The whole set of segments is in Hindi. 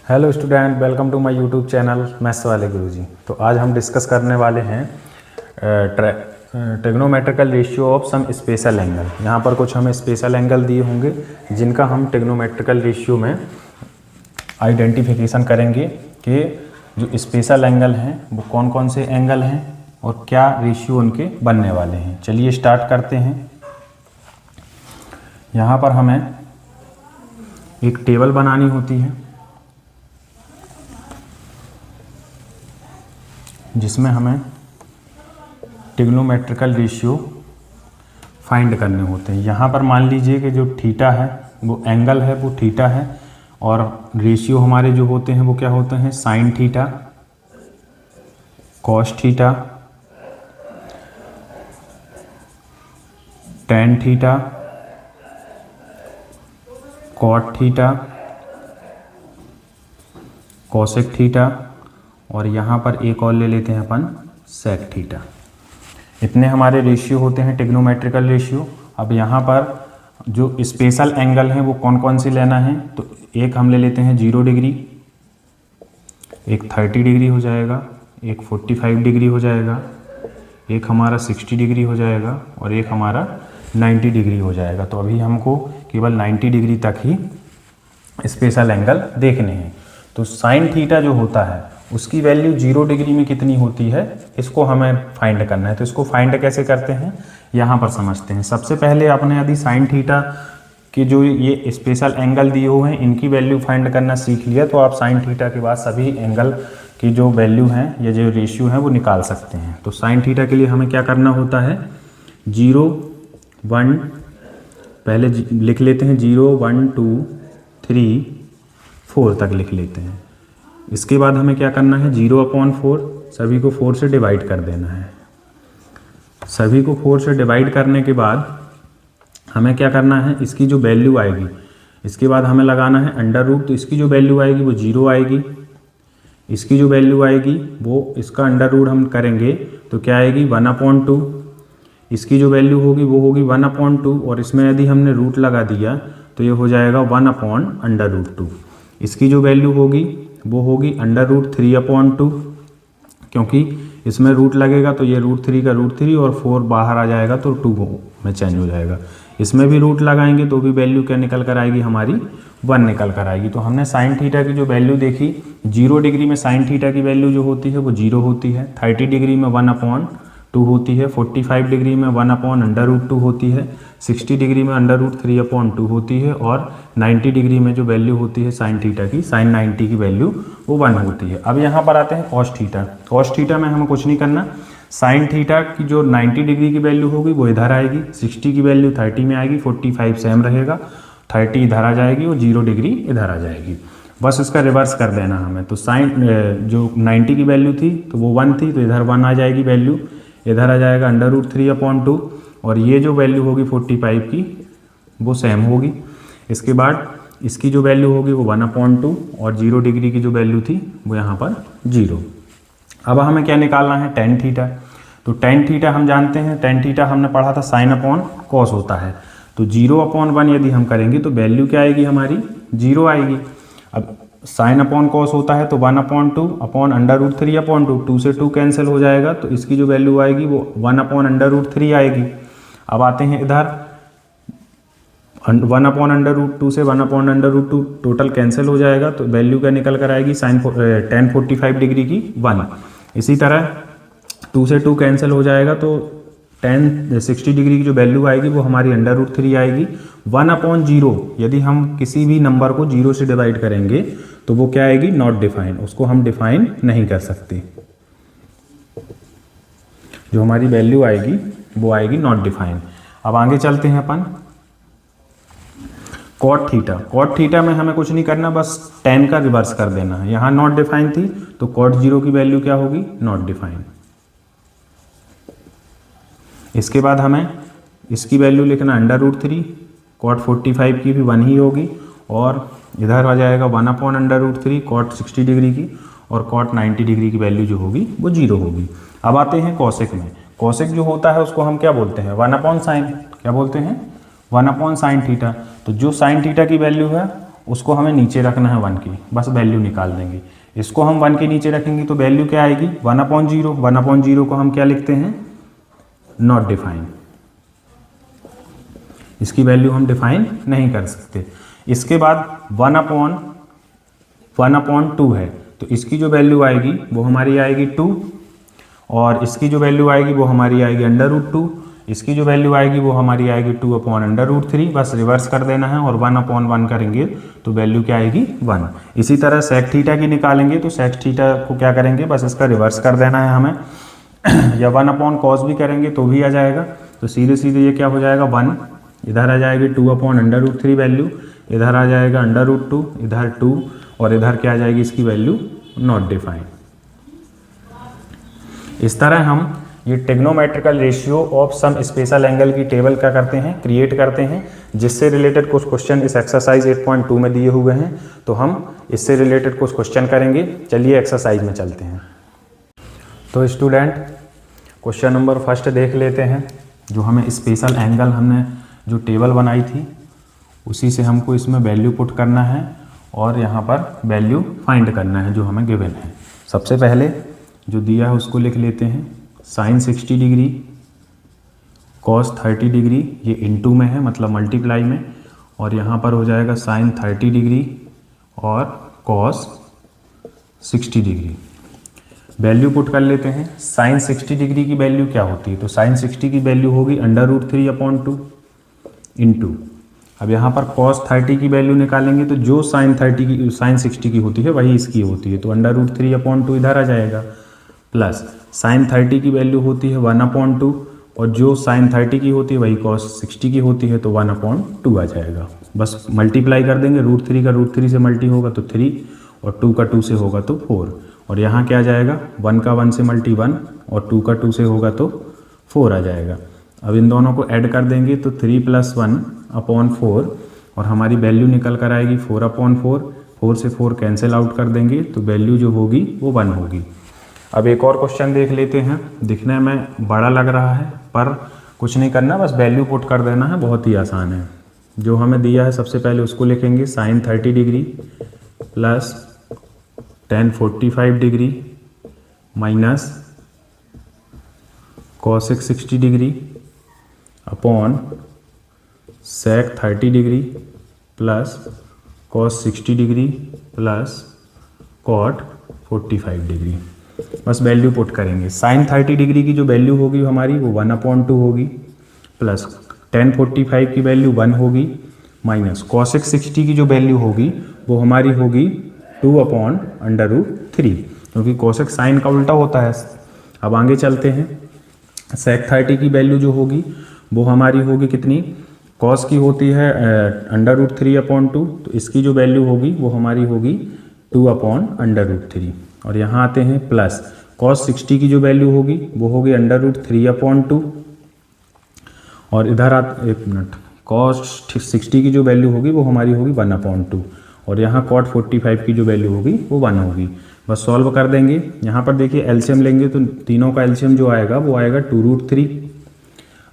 Hello student, welcome to my YouTube channel maths वाले गुरुजी। तो आज हम डिस्कस करने वाले हैं trigonometrical ratio of some special angle. यहाँ पर कुछ हमें स्पेशल एंगल दिए होंगे जिनका हम ट्रिग्नोमेट्रिकल रेशियो में आइडेंटिफिकेशन करेंगे कि जो स्पेशल एंगल हैं वो कौन कौन से एंगल हैं और क्या रेशियो उनके बनने वाले हैं। चलिए स्टार्ट करते हैं। यहाँ पर हमें एक टेबल बनानी होती है जिसमें हमें ट्रिग्नोमेट्रिकल रेशियो फाइंड करने होते हैं। यहाँ पर मान लीजिए कि जो थीटा है वो एंगल है, वो थीटा है और रेशियो हमारे जो होते हैं वो क्या होते हैं, sine theta, cos theta, tan theta, cot theta, cosec theta और यहाँ पर एक और ले लेते हैं अपन सेक थीटा। इतने हमारे रेशियो होते हैं ट्रिग्नोमेट्रिकल रेशियो। अब यहाँ पर जो स्पेशल एंगल हैं वो कौन कौन से लेना है, तो एक हम ले लेते हैं 0 डिग्री, एक 30 डिग्री हो जाएगा, एक 45 डिग्री हो जाएगा, एक हमारा 60 डिग्री हो जाएगा और एक हमारा 90 डिग्री हो जाएगा। तो अभी हमको केवल 90 डिग्री तक ही स्पेशल एंगल देखने हैं। तो साइन थीटा जो होता है उसकी वैल्यू 0 डिग्री में कितनी होती है, इसको हमें फाइंड करना है। तो इसको फाइंड कैसे करते हैं यहाँ पर समझते हैं। सबसे पहले आपने यदि साइन थीटा के जो ये स्पेशल एंगल दिए हुए हैं इनकी वैल्यू फाइंड करना सीख लिया तो आप साइन थीटा के बाद सभी एंगल की जो वैल्यू हैं या जो रेशियो हैं वो निकाल सकते हैं। तो साइन थीटा के लिए हमें क्या करना होता है, 0 1 पहले लिख लेते हैं, 0 1 2 3 4 तक लिख लेते हैं। इसके बाद हमें क्या करना है, 0/4 सभी को 4 से डिवाइड कर देना है। सभी को 4 से डिवाइड करने के बाद हमें क्या करना है, इसकी जो वैल्यू आएगी इसके बाद हमें लगाना है अंडर रूट। तो इसकी जो वैल्यू आएगी वो 0 आएगी, इसकी जो वैल्यू आएगी वो इसका अंडर रूट हम करेंगे तो क्या आएगी 1/2। इसकी जो वैल्यू होगी वो होगी 1/2 और इसमें यदि हमने रूट लगा दिया तो ये हो जाएगा 1/√2। इसकी जो वैल्यू होगी वो होगी √3/2 क्योंकि इसमें रूट लगेगा तो ये √3 का √3 और 4 बाहर आ जाएगा तो 2 में चेंज हो जाएगा। इसमें भी रूट लगाएंगे तो भी वैल्यू क्या निकल कर आएगी, हमारी 1 निकल कर आएगी। तो हमने साइन थीटा की जो वैल्यू देखी, 0 डिग्री में साइन थीटा की वैल्यू जो होती है वो 0 होती है, 30 डिग्री में 1/2 होती है, 45 डिग्री में 1/√2 होती है, 60 डिग्री में √3/2 होती है और 90 डिग्री में जो वैल्यू होती है साइन थीटा की, साइन 90 की वैल्यू वो 1 होती है। अब यहाँ पर आते हैं कॉस थीटा। कॉस थीटा में हमें कुछ नहीं करना, साइन थीटा की जो 90 डिग्री की वैल्यू होगी वो इधर आएगी, 60 की वैल्यू 30 में आएगी, 45 सेम रहेगा, 30 इधर आ जाएगी और 0 डिग्री इधर आ जाएगी। बस इसका रिवर्स कर देना हमें। तो साइन जो 90 की वैल्यू थी तो वो 1 थी तो इधर 1 आ जाएगी वैल्यू, इधर आ जाएगा √3/2 और ये जो वैल्यू होगी 45 की वो सेम होगी। इसके बाद इसकी जो वैल्यू होगी वो 1/2 और 0 डिग्री की जो वैल्यू थी वो यहाँ पर 0। अब हमें क्या निकालना है, टेन थीटा। तो टेन थीटा हम जानते हैं, टेन थीटा हमने पढ़ा था sin/cos होता है। तो 0/1 यदि हम करेंगे तो वैल्यू क्या आएगी, हमारी 0 आएगी। अब sin/cos होता है तो 1/2 2 से 2 कैंसिल हो जाएगा तो इसकी जो वैल्यू आएगी वो 1/√3 आएगी। अब आते हैं इधर 1/√2 से 1/√2 टोटल कैंसिल हो जाएगा तो वैल्यू क्या निकल कर आएगी, tan 45 डिग्री की 1। इसी तरह 2 से 2 कैंसिल हो जाएगा तो tan 60 डिग्री की जो वैल्यू आएगी वो हमारी √3 आएगी। 1/0 यदि हम किसी भी नंबर को 0 से डिवाइड करेंगे तो वो क्या आएगी, नॉट डिफाइन, उसको हम डिफाइन नहीं कर सकते। जो हमारी वैल्यू आएगी वो आएगी नॉट डिफाइन। अब आगे चलते हैं अपन कॉट थीटा। कॉट थीटा में हमें कुछ नहीं करना, बस tan का रिवर्स कर देना है। यहाँ नॉट डिफाइन थी तो cot 0 की वैल्यू क्या होगी, नॉट डिफाइन। इसके बाद हमें इसकी वैल्यू लिखना √3, cot 45 की भी 1 ही होगी और इधर आ जाएगा 1/√3 cot 60 डिग्री की और cot 90 डिग्री की वैल्यू जो होगी वो 0 होगी। अब आते हैं कोसेक में। कोसेक जो होता है उसको हम क्या बोलते हैं, 1/sin। क्या बोलते हैं, 1/sin थीटा। तो जो साइन थीटा की वैल्यू है उसको हमें नीचे रखना है 1 की, बस वैल्यू निकाल देंगे। इसको हम 1 के नीचे रखेंगे तो वैल्यू क्या आएगी 1/0। 1/0 को हम क्या लिखते हैं नॉट डिफाइन, इसकी वैल्यू हम डिफाइन नहीं कर सकते। इसके बाद 1/2 है तो इसकी जो वैल्यू आएगी वो हमारी आएगी 2, और इसकी जो वैल्यू आएगी वो हमारी आएगी √2, इसकी जो वैल्यू आएगी वो हमारी आएगी 2/√3। बस रिवर्स कर देना है और 1/1 करेंगे तो वैल्यू क्या आएगी 1। इसी तरह सेक थीटा की निकालेंगे तो सेक थीटा को क्या करेंगे बस इसका रिवर्स कर देना है हमें या 1/cos भी करेंगे तो भी आ जाएगा। तो सीधे सीधे ये क्या हो जाएगा 1, इधर आ जाएगी 2/√3 वैल्यू, इधर आ जाएगा √2, इधर 2 और इधर क्या आ जाएगी इसकी वैल्यू नॉट डिफाइन। इस तरह हम ये trigonometrical ratio of some special angle की टेबल क्या करते हैं क्रिएट करते हैं, जिससे रिलेटेड कुछ क्वेश्चन इस एक्सरसाइज 8.2 में दिए हुए हैं। तो हम इससे रिलेटेड कुछ क्वेश्चन करेंगे। चलिए एक्सरसाइज में चलते हैं। तो स्टूडेंट क्वेश्चन नंबर फर्स्ट देख लेते हैं। जो हमें स्पेशल एंगल हमने जो टेबल बनाई थी उसी से हमको इसमें वैल्यू पुट करना है और यहाँ पर वैल्यू फाइंड करना है जो हमें गिवन है। सबसे पहले जो दिया है उसको लिख लेते हैं sin 60 डिग्री cos 30 डिग्री, ये इनटू में है मतलब मल्टीप्लाई में, और यहाँ पर हो जाएगा sin 30 डिग्री और cos 60 डिग्री। वैल्यू पुट कर लेते हैं। sin 60 डिग्री की वैल्यू क्या होती है तो sin 60 की वैल्यू होगी √3/2 इंटू, अब यहाँ पर cos 30 की वैल्यू निकालेंगे तो जो sin 60 की होती है वही इसकी होती है तो √3/2 इधर आ जाएगा, प्लस sin 30 की वैल्यू होती है 1/2 और जो sin 30 की होती है वही cos 60 की होती है तो 1/2 आ जाएगा। बस मल्टीप्लाई कर देंगे, √3 का √3 से मल्टी होगा तो 3 और 2 का 2 से होगा तो 4, और यहाँ क्या आ जाएगा 1 का 1 से मल्टी 1 और 2 का 2 से होगा तो 4 आ जाएगा। अब इन दोनों को ऐड कर देंगे तो 3 + 1/4 और हमारी वैल्यू निकल कर आएगी 4/4। 4 से 4 कैंसिल आउट कर देंगे तो वैल्यू जो होगी वो 1 होगी। अब एक और क्वेश्चन देख लेते हैं। दिखने में बड़ा लग रहा है पर कुछ नहीं करना, बस वैल्यू पुट कर देना है, बहुत ही आसान है। जो हमें दिया है सबसे पहले उसको लिखेंगे sin 30 degree plus tan 45 degree minus cos 60 degree upon sec 30 degree plus cos 60 degree plus cot 45 degree. बस वैल्यू पुट करेंगे। sin 30 डिग्री की जो वैल्यू होगी हमारी वो 1/2 होगी, प्लस tan 45 की वैल्यू 1 होगी, माइनस cos 60 की जो वैल्यू होगी वो हमारी होगी 2/√3, क्योंकि cosec साइन का उल्टा होता है। अब आगे चलते हैं। sec 30 की वैल्यू जो होगी वो हमारी होगी कितनी, cos की होती है √3/2 तो इसकी जो वैल्यू होगी वो हमारी होगी 2/√3, और यहाँ आते हैं प्लस cos 60 की जो वैल्यू होगी वो होगी √3/2, और इधर cos 60 की जो वैल्यू होगी वो हमारी होगी 1/2, और यहाँ cot 45 की जो वैल्यू होगी वो 1 होगी। बस सॉल्व कर देंगे। यहाँ पर देखिए एलसीएम लेंगे तो तीनों का एलसीएम जो आएगा वो आएगा 2√3।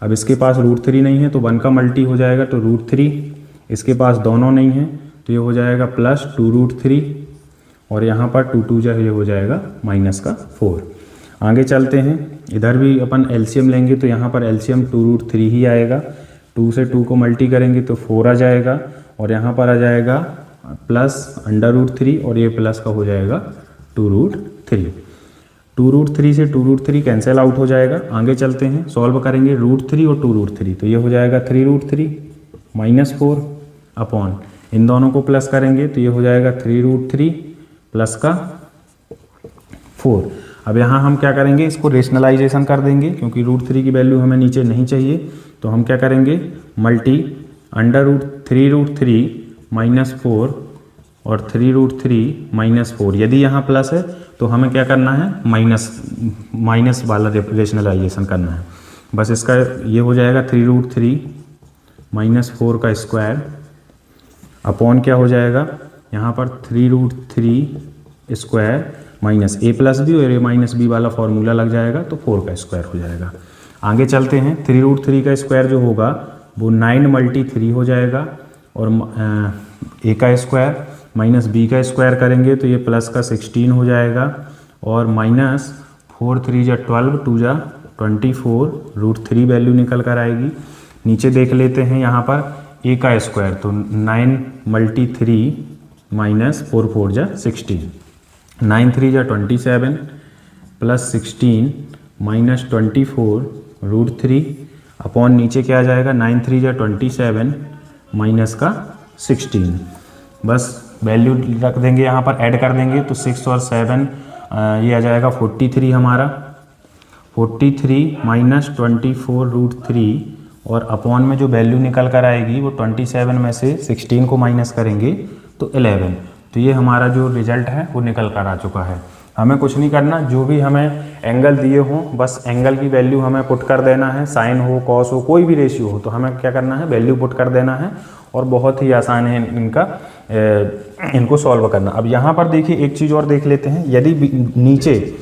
अब इसके पास √3 नहीं है तो 1 का मल्टी हो जाएगा तो √3, इसके पास दोनों नहीं है तो ये हो जाएगा प्लस 2√3, और यहाँ पर 2 जो ये हो जाएगा -4। आगे चलते हैं। इधर भी अपन एलसीएम लेंगे तो यहाँ पर एलसीएम 2√3 ही आएगा। 2 से 2 को मल्टी करेंगे तो 4 आ जाएगा, और यहाँ पर आ जाएगा प्लस √3 और ये प्लस का हो जाएगा 2√3। 2√3 से 2√3 कैंसिल आउट हो जाएगा। आगे चलते हैं, सॉल्व करेंगे √3 और 2√3 तो ये हो जाएगा 3√3 -4 अपॉन इन दोनों को प्लस करेंगे तो ये हो जाएगा 3√3 प्लस का 4। अब यहाँ हम क्या करेंगे, इसको रेशनलाइजेशन कर देंगे क्योंकि √3 की वैल्यू हमें नीचे नहीं चाहिए। तो हम क्या करेंगे, मल्टी √3√3 -4 और 3√3 -4। यदि यहाँ प्लस है तो हमें क्या करना है, माइनस वाला रेशनलाइजेशन करना है। बस इसका ये हो जाएगा 3√3 -4 का स्क्वायर अपॉन क्या हो जाएगा, यहाँ पर 3√3 square minus a plus b और a-b वाला फॉर्मूला लग जाएगा तो 4 का स्क्वायर हो जाएगा। आगे चलते हैं। 3√3 का स्क्वायर जो होगा वो 9 × 3 हो जाएगा, और ए का स्क्वायर माइनस बी का स्क्वायर करेंगे तो ये प्लस का 16 हो जाएगा, और माइनस 4 3 जा 12 2 जा 24 √3 वैल्यू निकल कर आएगी। नीचे देख लेते हैं यहाँ पर ए का स्क्वायर, तो 9 × 3 माइनस 4 4 जा 16, 9 3 जा 27 प्लस 16 माइनस 24 √3 अपॉन नीचे क्या आ जाएगा 9 3 जा 27 माइनस का 16। बस वैल्यू रख देंगे यहाँ पर, ऐड कर देंगे तो 6 और 7 ये आ जाएगा 43 हमारा, 43 माइनस 24 √3 और अपॉन में जो वैल्यू निकल कर आएगी वो 27 में से 16 को माइनस करेंगे तो 11। तो ये हमारा जो रिजल्ट है वो निकल कर आ चुका है। हमें कुछ नहीं करना, जो भी हमें एंगल दिए हों बस एंगल की वैल्यू हमें पुट कर देना है, साइन हो कॉस हो कोई भी रेशियो हो तो हमें क्या करना है वैल्यू पुट कर देना है, और बहुत ही आसान है इनको सॉल्व करना। अब यहाँ पर देखिए एक चीज़ और देख लेते हैं, यदि नीचे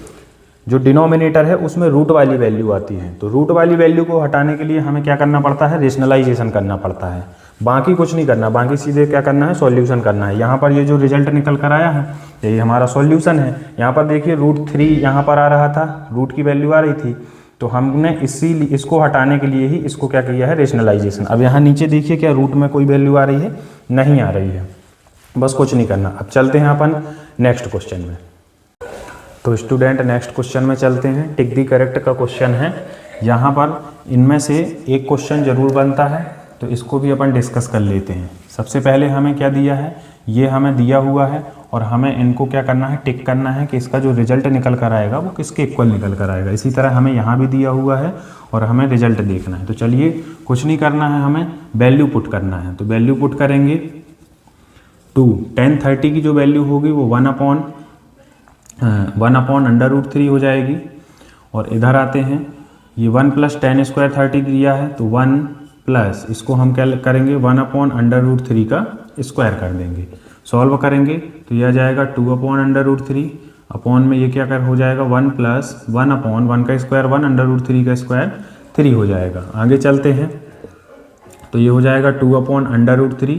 जो डिनोमिनेटर है उसमें रूट वाली वैल्यू आती है तो रूट वाली वैल्यू को हटाने के लिए हमें क्या करना पड़ता है, रेशनलाइजेशन करना पड़ता है, बाकी कुछ नहीं करना, बाकी सीधे क्या करना है सॉल्यूशन करना है। यहाँ पर ये जो रिजल्ट निकल कर आया है यही हमारा सॉल्यूशन है। यहाँ पर देखिए √3 यहाँ पर आ रहा था, रूट की वैल्यू आ रही थी, तो हमने इसको हटाने के लिए ही इसको क्या किया है रेशनलाइजेशन। अब यहाँ नीचे देखिए क्या रूट में कोई वैल्यू आ रही है, नहीं आ रही है, बस कुछ नहीं करना। अब चलते हैं अपन नेक्स्ट क्वेश्चन में। तो स्टूडेंट नेक्स्ट क्वेश्चन में चलते हैं, टिक दी करेक्ट का क्वेश्चन है। यहाँ पर इनमें से एक क्वेश्चन जरूर बनता है तो इसको भी अपन डिस्कस कर लेते हैं। सबसे पहले हमें क्या दिया है, ये हमें दिया हुआ है और हमें इनको क्या करना है टिक करना है कि इसका जो रिजल्ट निकल कर आएगा वो किसके इक्वल निकल कर आएगा। इसी तरह हमें यहाँ भी दिया हुआ है और हमें रिजल्ट देखना है। तो चलिए कुछ नहीं करना है, हमें वैल्यू पुट करना है। तो वैल्यू पुट करेंगे 2 10 30 की जो वैल्यू होगी वो 1 अपॉन √3 हो जाएगी। और इधर आते हैं, ये 1 + 10 स्क्वायर 30 दिया है तो 1 प्लस इसको हम क्या करेंगे 1 अपॉन √3 का स्क्वायर कर देंगे। सॉल्व करेंगे तो यह आ जाएगा 2 अपॉन √3 अपॉन में ये क्या कर हो जाएगा 1 प्लस 1 अपॉन 1 का स्क्वायर 1 √3 का स्क्वायर 3 हो जाएगा। आगे चलते हैं तो ये हो जाएगा 2 अपॉन √3,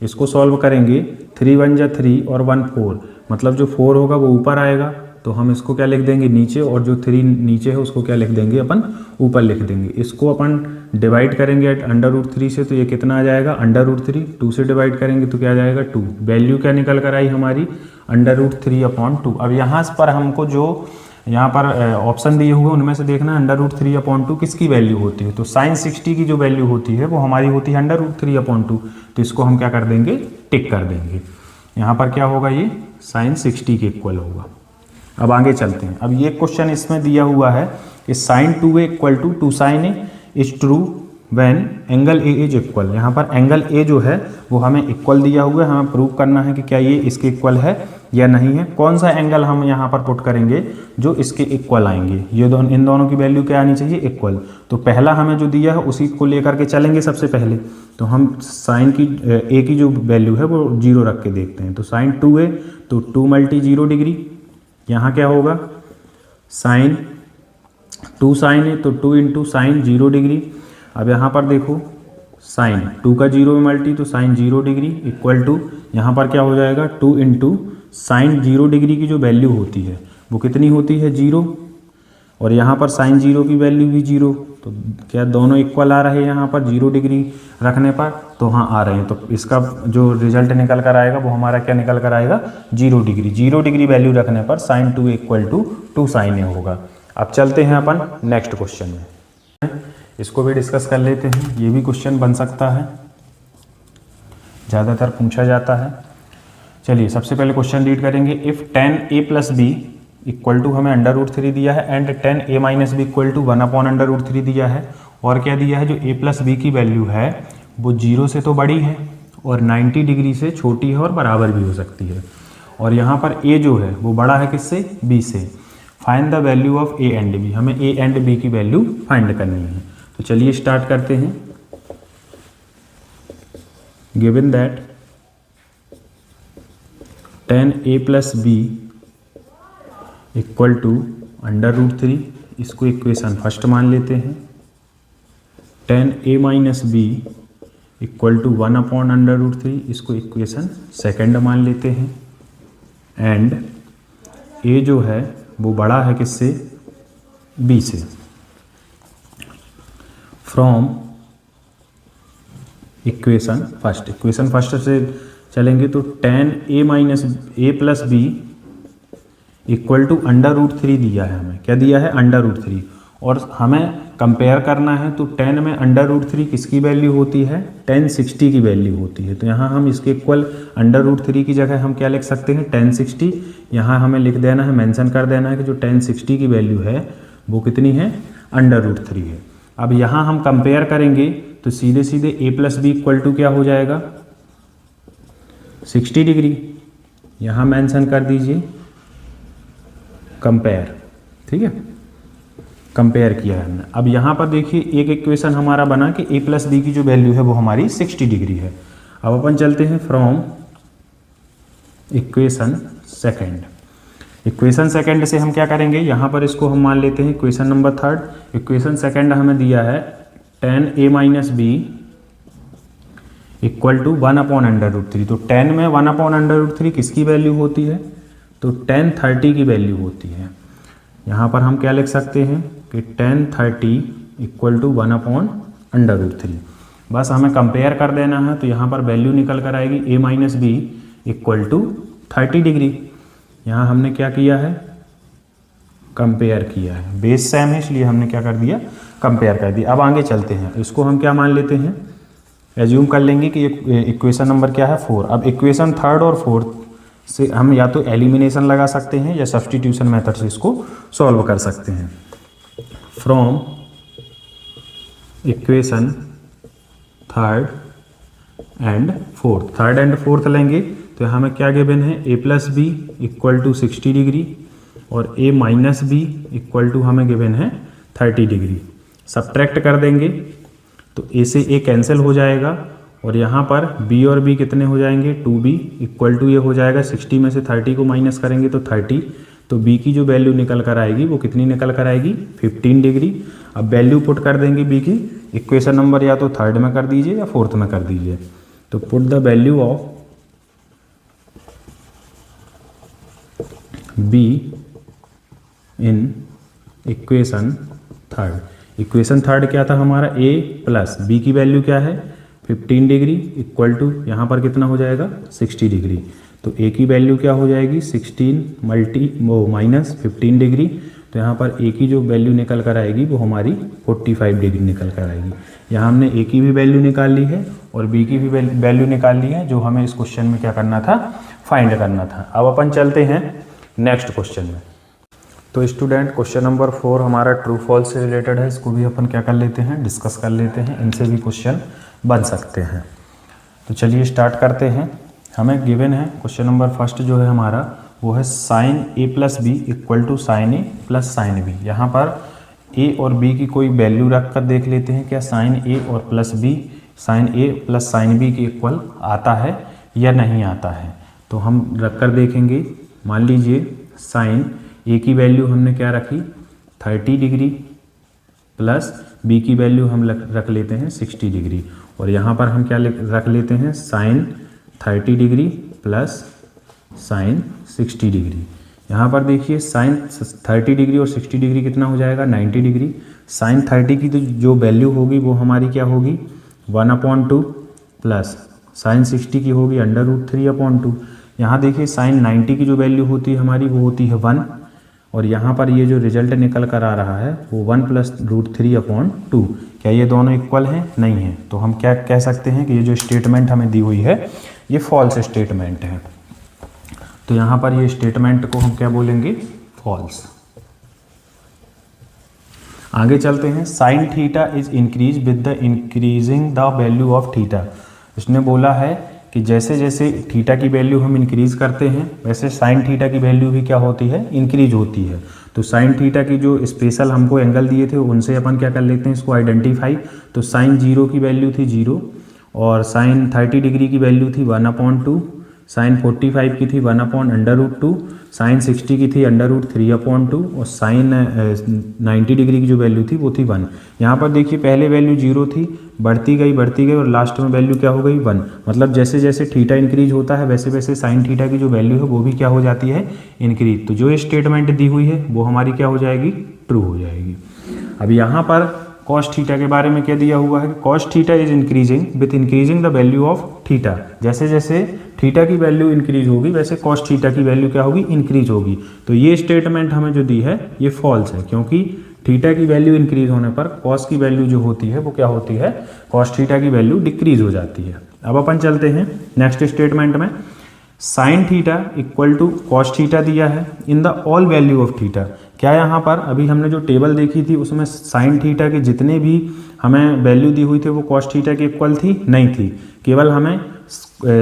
इसको सॉल्व करेंगे 3 1 जा 3 और 1 4, मतलब जो 4 होगा वो ऊपर आएगा तो हम इसको क्या लिख देंगे नीचे, और जो 3 नीचे है उसको क्या लिख देंगे अपन ऊपर लिख देंगे। इसको अपन डिवाइड करेंगे √3 से तो ये कितना आ जाएगा √3, 2 से डिवाइड करेंगे तो क्या आ जाएगा 2। वैल्यू क्या निकल कर आई हमारी √3 अपॉन 2। अब यहाँ पर हमको जो यहाँ पर ऑप्शन दिए हुए उनमें से देखना √3 अपॉन 2 किसकी वैल्यू होती है। तो sin 60 की जो वैल्यू होती है वो हमारी होती है √3 अपॉन 2, तो इसको हम क्या कर देंगे टिक कर देंगे। यहाँ पर क्या होगा ये sin 60 के इक्वल होगा। अब आगे चलते हैं। अब ये क्वेश्चन इसमें दिया हुआ है कि sin 2a = 2 sin a is true when angle A is equal. यहाँ पर एंगल ए जो है वो हमें इक्वल दिया हुआ है, हमें प्रूव करना है कि क्या ये इसके इक्वल है या नहीं है। कौन सा एंगल हम यहाँ पर पुट करेंगे जो इसके इक्वल आएंगे, ये इन दोनों की वैल्यू क्या आनी चाहिए इक्वल। तो पहला हमें जो दिया है उसी को लेकर के चलेंगे सबसे पहले। तो हम साइन की ए की जो वैल्यू है वो 0 रख के देखते हैं। तो sin 2a तो 2 × 0 डिग्री, यहाँ क्या होगा साइन 2 sin a तो 2 × sin 0 डिग्री। अब यहाँ पर देखो साइन 2 का 0 में मल्टी तो साइन 0 डिग्री इक्वल टू यहाँ पर क्या हो जाएगा 2 × साइन 0 डिग्री की जो वैल्यू होती है वो कितनी होती है 0, और यहाँ पर साइन 0 की वैल्यू भी 0। तो क्या दोनों इक्वल आ रहे हैं यहाँ पर 0 डिग्री रखने पर, तो हाँ आ रहे हैं। तो इसका जो रिजल्ट निकल कर आएगा वो हमारा क्या निकल कर आएगा 0 डिग्री। 0 डिग्री वैल्यू रखने पर sin 2 = 2 sin a होगा। अब चलते हैं अपन नेक्स्ट क्वेश्चन में, इसको भी डिस्कस कर लेते हैं। ये भी क्वेश्चन बन सकता है, ज़्यादातर पूछा जाता है। चलिए सबसे पहले क्वेश्चन रीड करेंगे। इफ़ 10a + b = हमें √3 दिया है एंड 10a - b = 1 अपॉन √3 दिया है, और क्या दिया है जो a + b की वैल्यू है वो 0 से तो बड़ी है और 90 डिग्री से छोटी है और बराबर भी हो सकती है, और यहाँ पर a जो है वो बड़ा है किससे b से। Find the value of a and b, हमें a एंड b की वैल्यू फाइंड करनी है। तो चलिए स्टार्ट करते हैं। गिवन दैट 10a + b = √3, इसको इक्वेशन फर्स्ट मान लेते हैं। 10a - b इक्वल टू 1/√3, इसको इक्वेशन सेकेंड मान लेते हैं। एंड ए जो है वो बड़ा है किससे, बी से। फ्रॉम इक्वेशन फर्स्ट से चलेंगे तो tan a plus b equal to √3 दिया है हमें। क्या दिया है, √3। और हमें कंपेयर करना है तो tan में √3 किसकी वैल्यू होती है, tan 60 की वैल्यू होती है। तो यहाँ हम इसके इक्वल √3 की जगह हम क्या लिख सकते हैं, tan 60। यहाँ हमें लिख देना है, मेंशन कर देना है कि जो tan 60 की वैल्यू है वो कितनी है, √3 है। अब यहाँ हम कंपेयर करेंगे तो सीधे सीधे a plus b equal to क्या हो जाएगा, 60 डिग्री। यहाँ मेंशन कर दीजिए कंपेयर, ठीक है, कंपेयर किया है हमने। अब यहाँ पर देखिए एक इक्वेशन हमारा बना कि a प्लस बी की जो वैल्यू है वो हमारी 60 डिग्री है। अब अपन चलते हैं फ्रॉम इक्वेशन सेकेंड से हम क्या करेंगे, यहाँ पर इसको हम मान लेते हैं equation number third. Equation second हमें दिया है tan a minus b equal to 1/√3। तो tan में 1/√3 किसकी वैल्यू होती है, तो tan 30 की वैल्यू होती है। यहाँ पर हम क्या लिख सकते हैं कि tan 30 इक्वल टू 1/√3। बस हमें कंपेयर कर देना है तो यहाँ पर वैल्यू निकल कर आएगी a minus b equal to 30 degree. यहाँ हमने क्या किया है, कंपेयर किया है, बेस सेम है इसलिए हमने क्या कर दिया, कंपेयर कर दिया। अब आगे चलते हैं, इसको हम क्या मान लेते हैं, एज्यूम कर लेंगे कि इक्वेशन नंबर क्या है, 4। अब इक्वेशन थर्ड और फोर्थ से हम या तो एलिमिनेशन लगा सकते हैं या सब्स्टिट्यूशन मेथड से इसको सॉल्व कर सकते हैं। From equation third and fourth लेंगे तो यहाँ हमें क्या गिवन है, a plus b equal to 60 degree और a minus b equal to हमें गिवन है 30 डिग्री। सब्ट्रैक्ट कर देंगे तो a से a कैंसिल हो जाएगा और यहाँ पर b और b कितने हो जाएंगे, 2b इक्वल टू ये हो जाएगा 60 में से 30 को माइनस करेंगे तो 30। तो b की जो वैल्यू निकल कर आएगी वो कितनी निकल कर आएगी, 15 डिग्री। अब वैल्यू पुट कर देंगे b की, इक्वेशन नंबर या तो थर्ड में कर दीजिए या फोर्थ में कर दीजिए। तो put the value of b in equation third. Equation third क्या था हमारा, a प्लस बी की वैल्यू क्या है, 15 डिग्री इक्वल टू यहाँ पर कितना हो जाएगा, 60 डिग्री। तो a की वैल्यू क्या हो जाएगी, 16 माइनस 15 डिग्री। तो यहाँ पर a की जो वैल्यू निकल कर आएगी वो हमारी 45 डिग्री निकल कर आएगी। यहाँ हमने a की भी वैल्यू निकाल ली है और b की भी वैल्यू निकाल ली है, जो हमें इस क्वेश्चन में क्या करना था, फाइंड करना था। अब अपन चलते हैं नेक्स्ट क्वेश्चन में। तो स्टूडेंट क्वेश्चन नंबर 4 हमारा ट्रू फॉल्स से रिलेटेड है, इसको भी अपन क्या कर लेते हैं, डिस्कस कर लेते हैं, इनसे भी क्वेश्चन बन सकते हैं। तो चलिए स्टार्ट करते हैं। हमें गिवन है क्वेश्चन नंबर फर्स्ट जो है हमारा वो है sine a plus b equal to sine a plus sine b. यहाँ पर a और b की कोई वैल्यू रख कर देख लेते हैं क्या साइन a और plus b sine a plus sine b के इक्वल आता है या नहीं आता है। तो हम रख कर देखेंगे। मान लीजिए साइन a की वैल्यू हमने क्या रखी, 30 डिग्री प्लस b की वैल्यू हम रख लेते हैं 60 डिग्री। और यहाँ पर हम क्या रख लेते हैं, sine 30 degree plus sine 60 degree. यहाँ पर देखिए साइन 30 डिग्री और 60 डिग्री कितना हो जाएगा, 90 डिग्री। साइन 30 की तो जो वैल्यू होगी वो हमारी क्या होगी, 1/2 प्लस साइन 60 की होगी √3/2। यहाँ देखिए साइन 90 की जो वैल्यू होती है हमारी वो होती है 1 और यहाँ पर ये जो रिजल्ट निकल कर आ रहा है वो 1 + √3/2। क्या ये दोनों इक्वल हैं, नहीं है। तो हम क्या कह सकते हैं कि ये जो स्टेटमेंट हमें दी हुई है ये फॉल्स स्टेटमेंट है। तो यहाँ पर ये स्टेटमेंट को हम क्या बोलेंगे, फॉल्स। आगे चलते हैं। Sine theta is increase with the increasing the value of theta. इसने बोला है कि जैसे जैसे थीटा की वैल्यू हम इंक्रीज करते हैं वैसे साइन थीटा की वैल्यू भी क्या होती है, इंक्रीज होती है। तो साइन थीटा की जो स्पेशल हमको एंगल दिए थे उनसे अपन क्या कर लेते हैं, इसको आइडेंटिफाई। तो साइन 0 की वैल्यू थी 0 और साइन 30 डिग्री की वैल्यू थी 1/2, साइन 45 की थी 1/√2, साइन 60 की थी √3/2 और साइन 90 डिग्री की जो वैल्यू थी वो थी 1। यहाँ पर देखिए पहले वैल्यू 0 थी, बढ़ती गई और लास्ट में वैल्यू क्या हो गई 1। मतलब जैसे जैसे थीटा इंक्रीज होता है वैसे वैसे साइन थीटा की जो वैल्यू है वो भी क्या हो जाती है, इंक्रीज। तो जो स्टेटमेंट दी हुई है वो हमारी क्या हो जाएगी, ट्रू हो जाएगी। अब यहाँ पर कॉस थीटा के बारे में क्या दिया हुआ है, cos theta is increasing with increasing the value of theta. जैसे जैसे थीटा की वैल्यू इंक्रीज होगी वैसे कॉस थीटा की वैल्यू क्या होगी, इंक्रीज होगी। तो ये स्टेटमेंट हमें जो दी है ये फॉल्स है, क्योंकि थीटा की वैल्यू इंक्रीज होने पर कॉस की वैल्यू जो होती है वो क्या होती है, कॉस थीटा की वैल्यू डिक्रीज हो जाती है। अब अपन चलते हैं नेक्स्ट स्टेटमेंट में। Sine theta equal to cos theta दिया है in the all value of theta. क्या यहाँ पर अभी हमने जो टेबल देखी थी उसमें साइन थीटा के जितने भी हमें वैल्यू दी हुई थी वो कॉस थीटा के इक्वल थी, नहीं थी। केवल हमें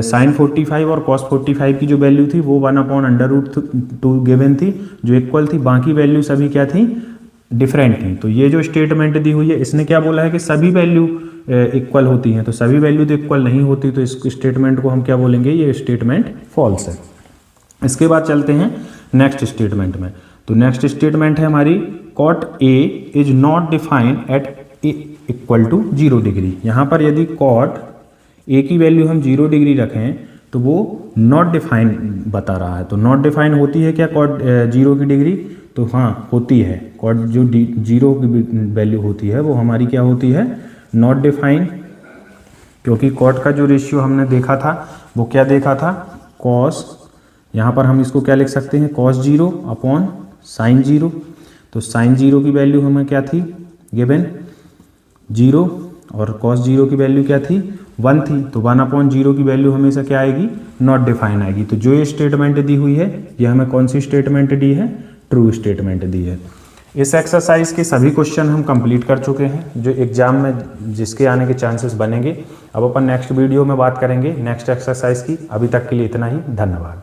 साइन 45 और कॉस 45 की जो वैल्यू थी वो 1/√2 गिवन थी जो इक्वल थी, बाकी वैल्यू सभी क्या थी, डिफरेंट थी। तो ये जो स्टेटमेंट दी हुई है इसने क्या बोला है कि सभी वैल्यू इक्वल होती हैं, तो सभी वैल्यू तो इक्वल नहीं होती, तो इस स्टेटमेंट को हम क्या बोलेंगे, ये स्टेटमेंट फॉल्स है। इसके बाद चलते हैं नेक्स्ट स्टेटमेंट में। तो नेक्स्ट स्टेटमेंट है हमारी cot a is not defined at a equal to 0 degree. यहाँ पर यदि कॉट ए की वैल्यू हम 0 डिग्री रखें तो वो नॉट डिफाइन बता रहा है। तो नॉट डिफाइन होती है क्या कॉट 0 की डिग्री, तो हाँ होती है। कॉट जो 0 की वैल्यू होती है वो हमारी क्या होती है, नॉट डिफाइन, क्योंकि कॉट का जो रेशियो हमने देखा था वो क्या देखा था, कॉस, यहाँ पर हम इसको क्या लिख सकते हैं, कॉस 0 अपॉन साइन 0। तो साइन 0 की वैल्यू हमें क्या थी गिवन 0 और कॉस 0 की वैल्यू क्या थी 1 थी। तो 1/0 की वैल्यू हमेशा क्या आएगी, नॉट डिफाइन आएगी। तो जो ये स्टेटमेंट दी हुई है ये हमें कौन सी स्टेटमेंट दी है, ट्रू स्टेटमेंट दी है। इस एक्सरसाइज के सभी क्वेश्चन हम कंप्लीट कर चुके हैं जो एग्जाम में जिसके आने के चांसेस बनेंगे। अब अपन नेक्स्ट वीडियो में बात करेंगे नेक्स्ट एक्सरसाइज की। अभी तक के लिए इतना ही, धन्यवाद।